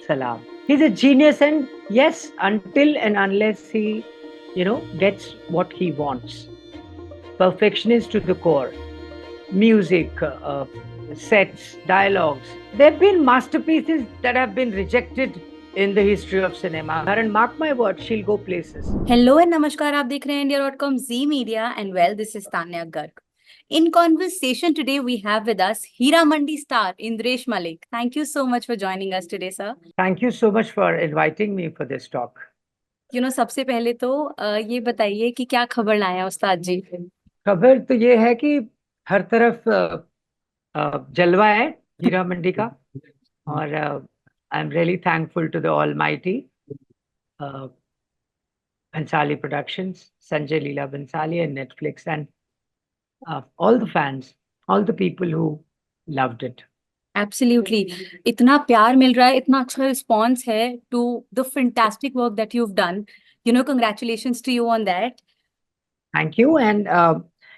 Salam. He's a genius, and yes, until and unless he, gets what he wants. Perfectionist to the core. Music, sets, dialogues. There have been masterpieces that have been rejected in the history of cinema. And mark my word, she'll go places. Hello and नमस्कार, आप देख रहे हैं India.com Z Media and well, this is Tanya Garg. In conversation today, we have with us Hira Mandi star Indresh Malik. Thank you so much for joining us today, sir. Thank you so much for inviting me for this talk. सबसे पहले तो ये बताइए कि क्या खबर लाया उस्ताद जी? खबर तो ये है कि हर तरफ जलवा है हीरा मंडी का, और I am really thankful to the almighty Bhansali Productions, Sanjay Leela Bhansali, and Netflix, and all the fans, all the people who loved it. Absolutely. इतना प्यार मिल रहा है, इतना अच्छा रिस्पॉन्स है to the fantastic work that you've done. Congratulations to you on that. Thank you. And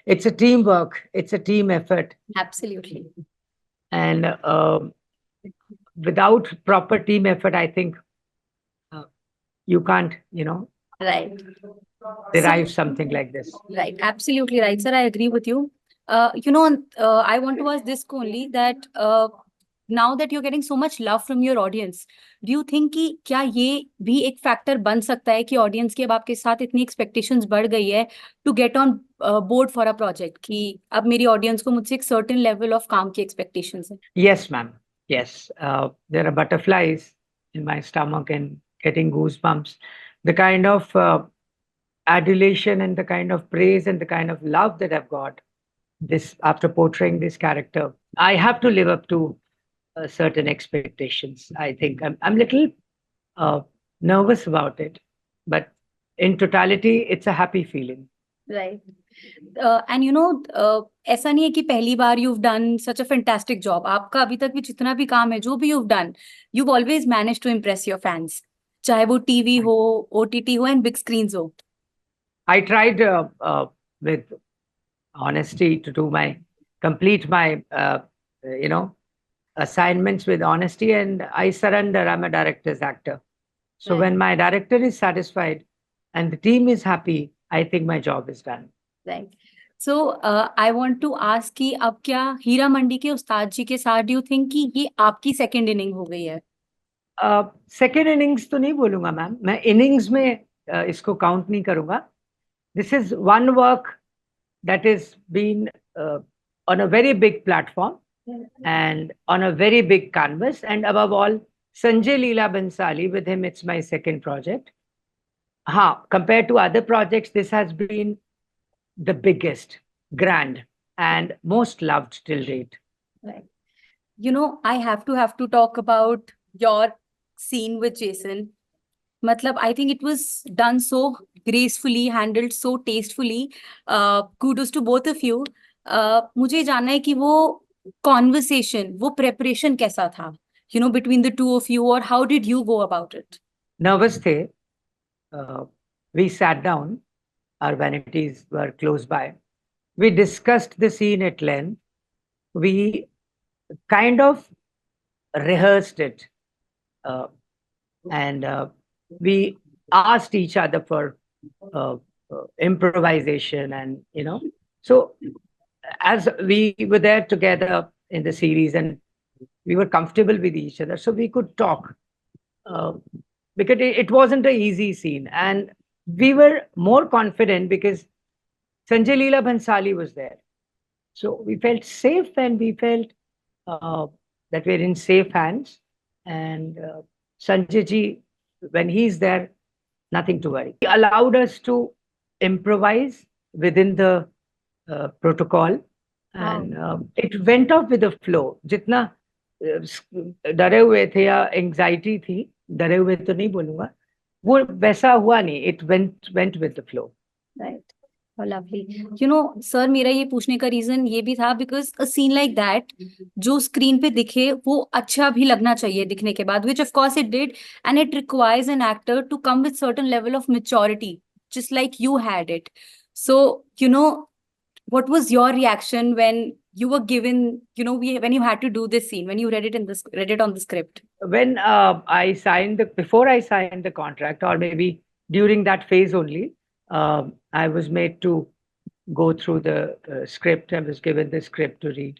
it's a teamwork, it's a team effort. Absolutely. And without proper team effort, I think you can't, Right. derive something like this. Right. Absolutely right, sir. I agree with you. I want to ask this only that now that you're getting so much love from your audience, do you think कि क्या ये भी एक factor बन सकता है कि audience की अब आपके साथ इतनी एक्सपेक्टेशंस बढ़ गई है to get on board for a project कि अब मेरी ऑडियंस को मुझसे एक सर्टेन लेवल ऑफ काम की एक्सपेक्टेशंस है? Yes, ma'am. Yes. There are butterflies in my stomach and getting goosebumps. The kind of adulation and the kind of praise and the kind of love that I've got this after portraying this character, I have to live up to certain expectations. I think I'm little nervous about it, but in totality, it's a happy feeling. Right. ऐसा नहीं है कि पहली बार you've done such a fantastic job. आपका अभी तक भी जितना भी काम है, जो भी you've done, you've always managed to impress your fans. चाहे वो टीवी हो, OTT हो, and big screens हो. I tried with honesty to do complete my assignments with honesty, and I surrender. I'm a director's actor. So when my director is satisfied and the team is happy, I think my job is done. Right. So I want to ask कि अब क्या हीरा मंडी के उस्ताद जी के साथ do you think कि ये आपकी second inning हो गई है? सेकेंड इनिंग्स तो नहीं बोलूंगा मैम, मैं इनिंग्स में इसको काउंट नहीं करूंगा. This is one work that has been on a very big platform and on a very big canvas. And above all, Sanjay Leela Bhansali, with him, it's my second project. Compared to other projects, this has been the biggest, grand, and most loved till date. Right. I have to talk about your scene with Jason. I think it was done so gracefully, handled so tastefully. Kudos to both of you. मुझे जानना है कि वो conversation, वो preparation कैसा था? Between the two of you, or how did you go about it? Nervous the. We sat down. Our vanities were close by. We discussed the scene at length. We kind of rehearsed it. And we asked each other for improvisation, and so as we were there together in the series and we were comfortable with each other, so we could talk because it wasn't an easy scene, and we were more confident because Sanjay Leela Bhansali was there, so we felt safe and we felt that we're in safe hands. And Sanjay ji, when he's there, nothing to worry. He allowed us to improvise within the protocol, and it went off with the flow. जितना डरे हुए थे या anxiety थी, डरे हुए तो नहीं बोलूंगा, वो वैसा हुआ नहीं. It went with the flow. Right. Oh, lovely. Sir, मेरा ये पूछने का रीजन ये भी था because a scene like that जो स्क्रीन पे दिखे वो अच्छा भी लगना चाहिए दिखने के बाद, which of course it did, and it requires an actor to come with certain level of maturity, just like you had it. So, what was your reaction when you were given, when you had to do this scene, when you read it on the script? When before I signed the contract, or maybe during that phase only, I was made to go through the script. I was given the script to read.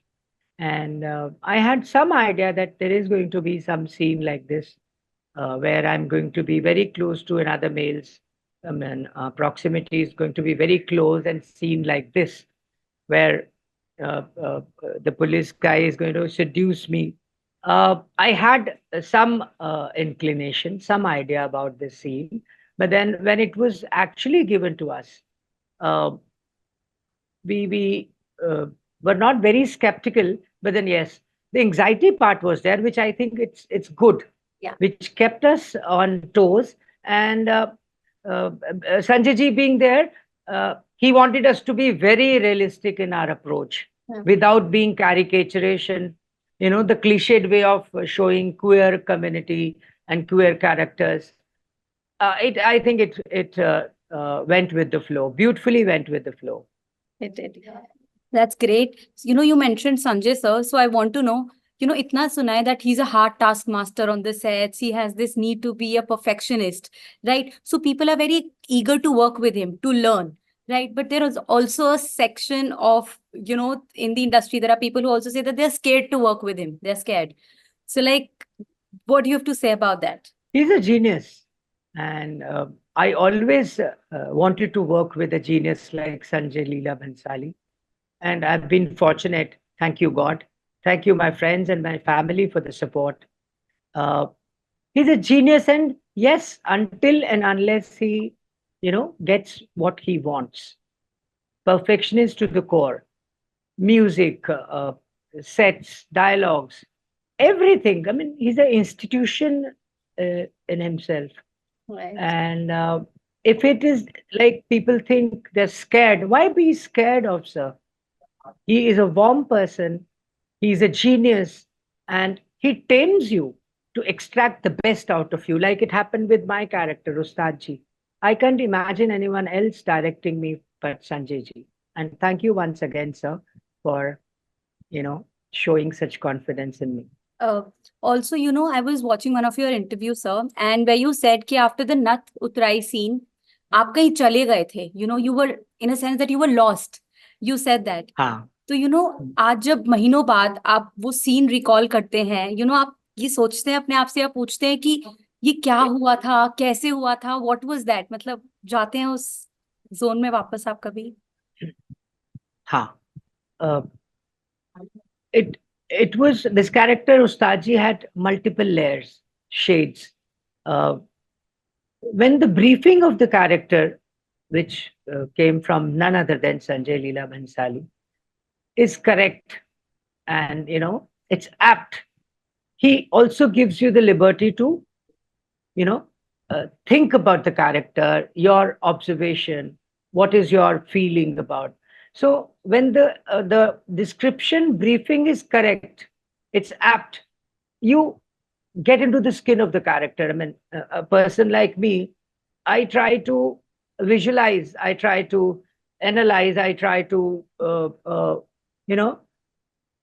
And I had some idea that there is going to be some scene like this, where I'm going to be very close to another male's. I mean, proximity is going to be very close and scene like this, where the police guy is going to seduce me. I had some inclination, some idea about this scene, but then when it was actually given to us, uh, we were not very skeptical. But then yes, the anxiety part was there, which I think it's good, Yeah. which kept us on toes. And Sanjay ji being there, he wanted us to be very realistic in our approach, Yeah. without being caricaturation, the cliched way of showing queer community and queer characters. I think it went with the flow, beautifully went with the flow. It did. That's great. You mentioned Sanjay sir, so I want to know, itna suna hai that he's a hard taskmaster on the sets. He has this need to be a perfectionist, right? So people are very eager to work with him, to learn, right? But there is also a section of, in the industry, there are people who also say that they're scared to work with him. They're scared. So like, what do you have to say about that? He's a genius. And I always wanted to work with a genius like Sanjay Leela Bhansali. And I've been fortunate. Thank you, God. Thank you, my friends and my family, for the support. Uh, he's a genius. And yes, until and unless he, gets what he wants, perfectionist to the core, music, sets, dialogues, everything. I mean, he's an institution in himself. Right. And if it is like people think they're scared, why be scared of, sir? He is a warm person, he's a genius, and he tames you to extract the best out of you, like it happened with my character, Ustadji. I can't imagine anyone else directing me but Sanjay ji. And thank you once again, sir, for showing such confidence in me. Also, I was watching one of your interviews, sir, and where you said कि after the Nath Utrai scene, आप कहीं चले गए थे. You were, in a sense, that you were lost. You said that. हाँ. तो आज जब महीनों बाद आप वो सीन रिकॉल करते हैं, आप ये सोचते हैं अपने आप से, आप पूछते हैं कि ये क्या हुआ था, कैसे हुआ था, व्हाट वाज दैट, मतलब जाते हैं उस जोन में वापस आप कभी? हाँ. It was, this character Ustadji had multiple layers, shades. When the briefing of the character, which came from none other than Sanjay Leela Bhansali, is correct, and it's apt, he also gives you the liberty to think about the character, your observation, what is your feeling about. So when the description briefing is correct, it's apt, you get into the skin of the character. I mean, a person like me, I try to visualize, I try to analyze, I try to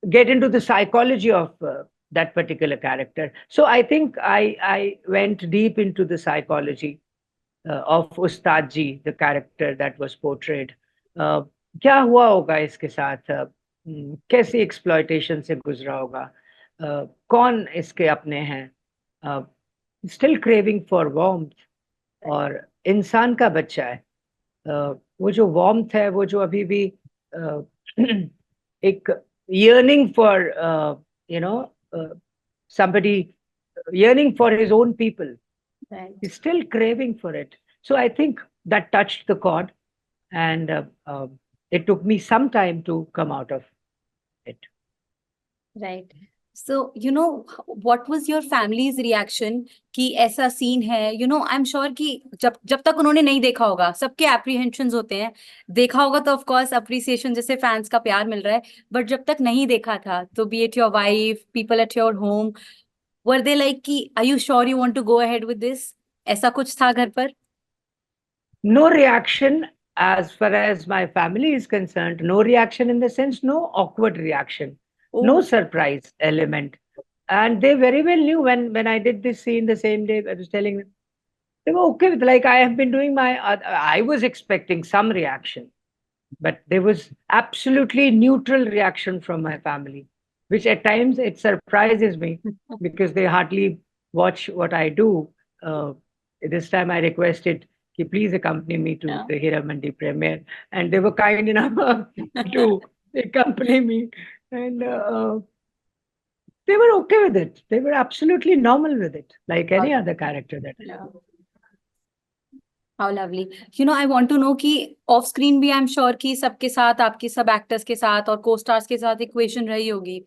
get into the psychology of that particular character. So I think I went deep into the psychology of Ustad Ji, the character that was portrayed. क्या हुआ होगा इसके साथ, कैसी exploitation से गुजरा होगा, कौन इसके अपने हैं, स्टिल क्रेविंग फॉर वार्मथ, और इंसान का बच्चा है, वो जो वार्मथ है, वो जो अभी भी एक yearning for somebody, yearning for his own people. Right. He's still craving for it. So I think that touched the chord, and it took me some time to come out of it. Right. So, what was your family's reaction कि ऐसा scene है? I'm sure कि जब तक उन्होंने नहीं देखा होगा, सबके apprehensions होते हैं. देखा होगा तो of course appreciation, जैसे fans का प्यार मिल रहा है. But जब तक नहीं देखा था, तो be it your wife, people at your home, were they like कि are you sure you want to go ahead with this? ऐसा कुछ था घर पर? No reaction as far as my family is concerned, no reaction in the sense, no awkward reaction, no Oh, surprise element. And they very well knew when I did this scene the same day, I was telling them, they were okay with, like, I have been doing my, I was expecting some reaction, but there was absolutely neutral reaction from my family, which at times it surprises me because they hardly watch what I do. Uh, this time I requested, "Ki please accompany me to yeah. the Hira Mandi premiere," and they were kind enough to accompany me, and they were okay with it. They were absolutely normal with it, like any other character that. Yeah. How lovely. You know, I want to know कि of screen भी I am sure कि सबके साथ आपके सब actors के साथ और को स्टार्स के साथ इक्वेशन रही होगी.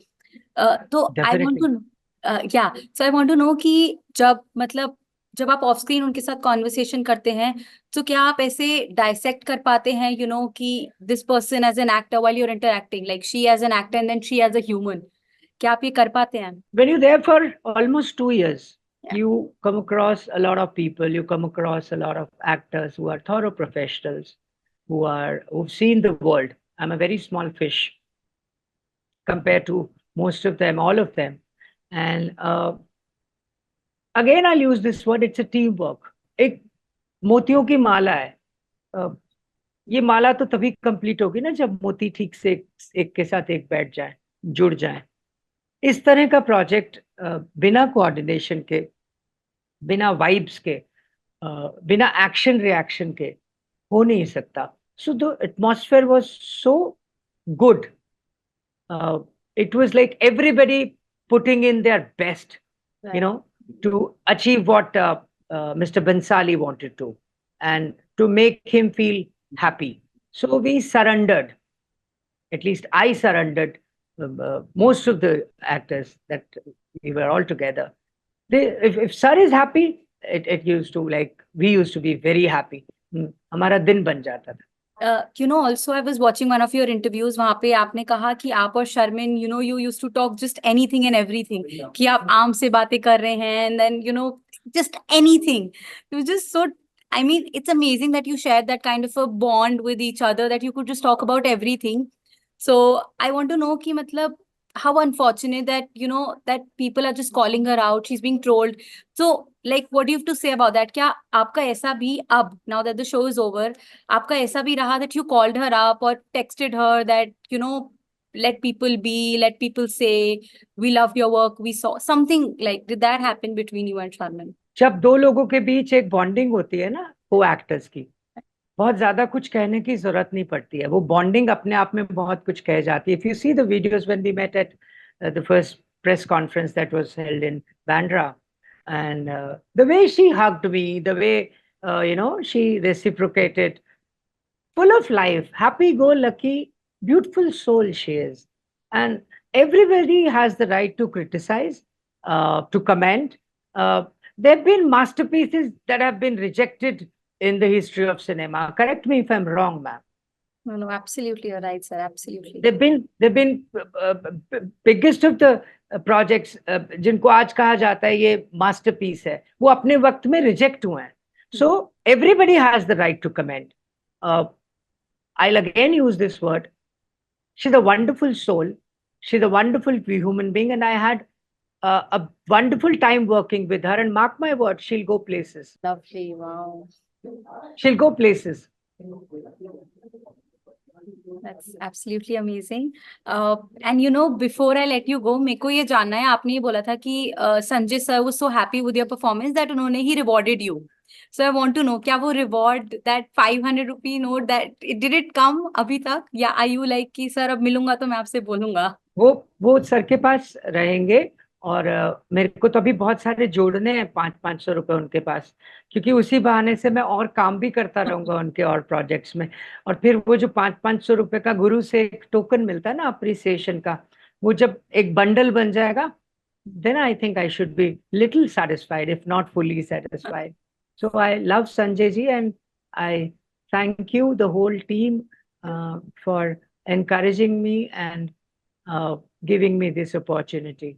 तो आई वांट Definitely. टू या सो आई वांट टू नो कि जब मतलब जब आप ऑफ स्क्रीन उनके साथ कॉन्वर्सेशन करते हैं तो क्या आप ऐसे डाइसेक्ट कर पाते हैं यू नो कि this person as an actor while you are interacting like she as an actor and then she as a human. क्या आप ये कर पाते हैं? When you're there for almost 2 years, Yeah. you come across a lot of people, you come across a lot of actors who are thorough professionals, who've seen the world. I'm a very small fish compared to most of them, all of them. And again, I'll use this word, it's a teamwork. एक मोतियों की माला है. ये माला तो तभी complete होगी ना जब मोती ठीक से एक के साथ एक बैठ जाए, जुड़ जाए. इस तरह का प्रोजेक्ट बिना कोऑर्डिनेशन के, बिना वाइब्स के, बिना एक्शन रिएक्शन के हो नहीं सकता. So the atmosphere was so good. It was like everybody putting in their best, you know, to achieve what Mr. Bansali wanted to, and to make him feel happy. So we surrendered. At least I surrendered. Most of the actors that we were all together. If Sir is happy, it used to, like, we used to be very happy. हमारा दिन बन जाता था. You know, also I was watching one of your interviews. वहां पे आपने कहा कि आप और Sharmin, you know, you used to talk just anything and everything. कि आप आम से बातें कर रहे हैं, and then you know, just anything. It was just so. I mean, it's amazing that you shared that kind of a bond with each other that you could just talk about everything. So I want to know कि मतलब how unfortunate that you know that people are just calling her out. She's being trolled. So like, what do you have to say about that? क्या आपका ऐसा भी अब, now that the show is over, आपका ऐसा भी रहा that you called her up or texted her that you know let people be, let people say we loved your work, we saw something, like did that happen between you and Sharmin? जब दो लोगों के बीच एक bonding होती है ना, को actors की, बहुत ज्यादा कुछ कहने की जरूरत नहीं पड़ती है. वो बॉन्डिंग अपने आप में बहुत कुछ कह जाती है. If you see the videos when we met at the first press conference that was held in Bandra, and the way she hugged me, the way you know, she reciprocated, full of life, happy go lucky, beautiful soul she is. And everybody has the right to criticize, to comment. There have been masterpieces that have been rejected in the history of cinema. Correct me if I'm wrong, ma'am. No, absolutely, you're right, sir. Absolutely. They've been biggest of the projects जिनको आज कहा जाता है ये masterpiece है, वो अपने वक्त में reject हुए हैं. So everybody has the right to comment. I'll again use this word. She's a wonderful soul. She's a wonderful human being, and I had a wonderful time working with her. And mark my word, she'll go places. Lovely. Wow. She'll go places. That's absolutely amazing. And you know, before I let you go, मेरे को ये जानना है, आपने ये बोला था कि Sanjay sir was so happy with your performance that उन्होंने ही rewarded you. So I want to know, क्या वो reward, that 500 rupee note, that did it come अभी तक, या are you like कि सर अब मिलूंगा तो मैं आपसे बोलूंगा? वो सर के पास रहेंगे. और मेरे को तो अभी बहुत सारे जोड़ने हैं 500 रुपए उनके पास, क्योंकि उसी बहाने से मैं और काम भी करता रहूंगा उनके और प्रोजेक्ट्स में. और फिर वो जो 500 रुपए का गुरु से एक टोकन मिलता है ना अप्रिसिएशन का, वो जब एक बंडल बन जाएगा, then I think I should be little satisfied, if not fully satisfied. So I love Sanjay ji, and I thank you, the whole team, for encouraging me and giving me this opportunity.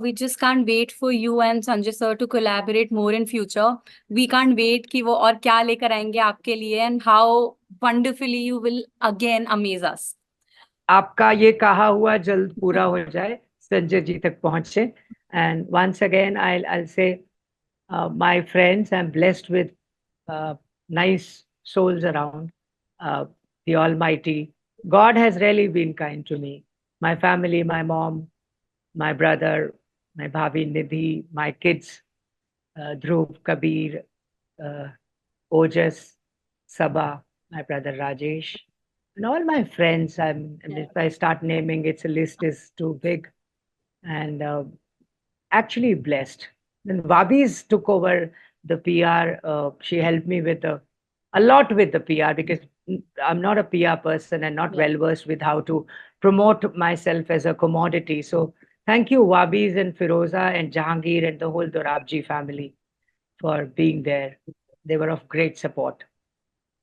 we just can't wait for you and Sanjay sir to collaborate more in future. We can't wait कि वो और क्या लेकर आएंगे आपके लिए, and how wonderfully you will again amaze us. आपका ये कहा हुआ जल्द पूरा हो जाए, संजय जी तक पहुंचे. And once again, I'll say, my friends, I'm blessed with nice souls around. The Almighty God has really been kind to me. My family, my mom, my brother, my bhabi Nidhi, my kids, Dhruv, Kabir, Ojas, Sabha, my brother Rajesh, and all my friends. If I start naming, it's a list is too big, and actually blessed. Then Vabis took over the PR. She helped me with a lot with the PR, because I'm not a PR person and not well versed with how to promote myself as a commodity. So thank you, Wabis and Firoza and Jahangir and the whole Dorabji family for being there. They were of great support.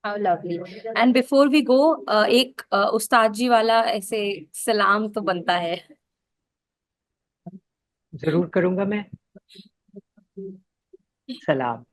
How lovely. And before we go, एक उस्ताद जी वाला ऐसे सलाम तो बनता है. जरूर करूंगा मैं. सलाम.